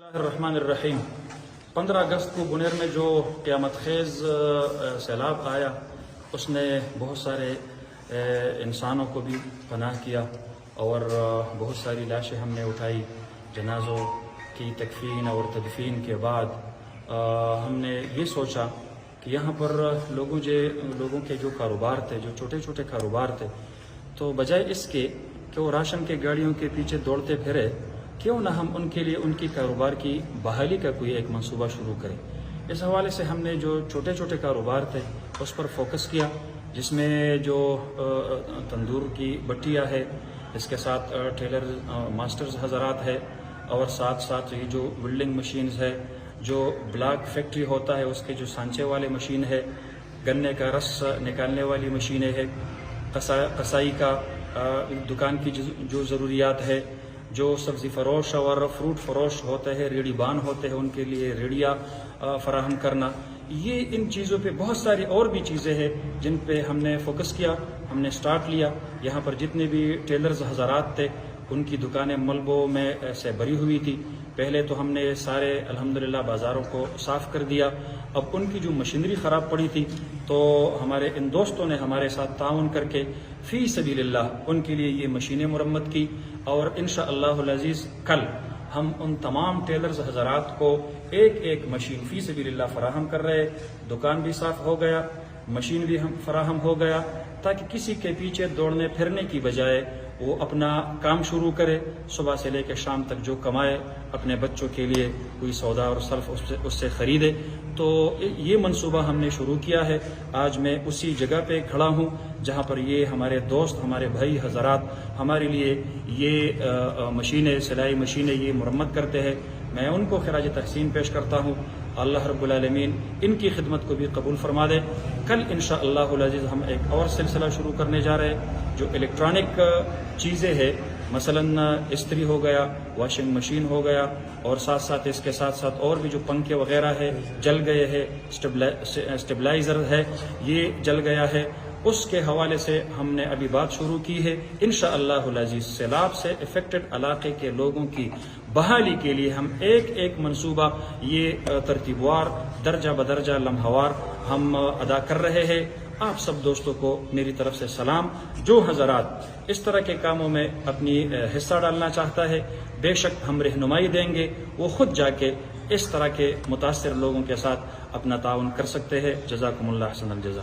الرحمن الرحیم 15 اگست کو بنیر میں جو قیامت خیز سیلاب آیا اس نے بہت سارے انسانوں کو بھی پناہ کیا اور بہت ساری لاشیں ہم نے اٹھائی۔ جنازوں کی تکفین اور تدفین کے بعد ہم نے یہ سوچا کہ یہاں پر لوگوں کے جو کاروبار تھے، جو چھوٹے چھوٹے کاروبار تھے، تو بجائے اس کے کہ وہ راشن کے گاڑیوں کے پیچھے دوڑتے پھرے، کیوں نہ ہم ان کے لیے ان کی کاروبار کی بحالی کا کوئی ایک منصوبہ شروع کریں۔ اس حوالے سے ہم نے جو چھوٹے چھوٹے کاروبار تھے اس پر فوکس کیا، جس میں جو تندور کی بٹیاں ہے، اس کے ساتھ ٹیلر ماسٹرز حضرات ہے، اور ساتھ ساتھ یہ جو ویلڈنگ مشینز ہے، جو بلاک فیکٹری ہوتا ہے اس کے جو سانچے والے مشین ہے، گنے کا رس نکالنے والی مشینیں ہے، قصائی کا دکان کی جو ضروریات ہے، جو سبزی فروش اور فروٹ فروش ہوتے ہیں، ریڑھی بان ہوتے ہیں، ان کے لیے ریڑھیاں فراہم کرنا، یہ ان چیزوں پہ بہت ساری اور بھی چیزیں ہیں جن پہ ہم نے فوکس کیا، ہم نے سٹارٹ لیا۔ یہاں پر جتنے بھی ٹیلرز حضرات تھے ان کی دکانیں ملبوں میں سے بھری ہوئی تھی۔ پہلے تو ہم نے سارے الحمدللہ بازاروں کو صاف کر دیا۔ اب ان کی جو مشینری خراب پڑی تھی تو ہمارے ان دوستوں نے ہمارے ساتھ تعاون کر کے فی سبیل اللہ ان کے لیے یہ مشینیں مرمت کی، اور انشاءاللہ العزیز کل ہم ان تمام ٹیلرز حضرات کو ایک ایک مشین فی سبیل اللہ فراہم کر رہے۔ دکان بھی صاف ہو گیا، مشین بھی ہم فراہم ہو گیا، تاکہ کسی کے پیچھے دوڑنے پھرنے کی بجائے وہ اپنا کام شروع کرے، صبح سے لے کے شام تک جو کمائے، اپنے بچوں کے لیے کوئی سودا اور صرف اس سے خریدے۔ تو یہ منصوبہ ہم نے شروع کیا ہے۔ آج میں اسی جگہ پہ کھڑا ہوں جہاں پر یہ ہمارے دوست، ہمارے بھائی حضرات ہمارے لیے یہ مشینیں، سلائی مشینیں یہ مرمت کرتے ہیں۔ میں ان کو خراج تحسین پیش کرتا ہوں۔ اللہ رب العالمین ان کی خدمت کو بھی قبول فرما دے۔ کل انشاءاللہ العزیز ہم ایک اور سلسلہ شروع کرنے جا رہے ہیں، جو الیکٹرانک چیزیں ہیں، مثلا استری ہو گیا، واشنگ مشین ہو گیا، اور ساتھ ساتھ اس کے ساتھ ساتھ اور بھی جو پنکھے وغیرہ ہے جل گئے ہیں، اسٹیبلائزر ہے یہ جل گیا ہے، اس کے حوالے سے ہم نے ابھی بات شروع کی ہے۔ انشاءاللہ العزیز سیلاب سے افیکٹڈ علاقے کے لوگوں کی بحالی کے لیے ہم ایک ایک منصوبہ یہ ترتیب وار، درجہ بدرجہ، لمحہ وار ہم ادا کر رہے ہیں۔ آپ سب دوستوں کو میری طرف سے سلام۔ جو حضرات اس طرح کے کاموں میں اپنی حصہ ڈالنا چاہتا ہے، بے شک ہم رہنمائی دیں گے، وہ خود جا کے اس طرح کے متاثر لوگوں کے ساتھ اپنا تعاون کر سکتے ہیں۔ جزاکم اللہ احسن الجزا۔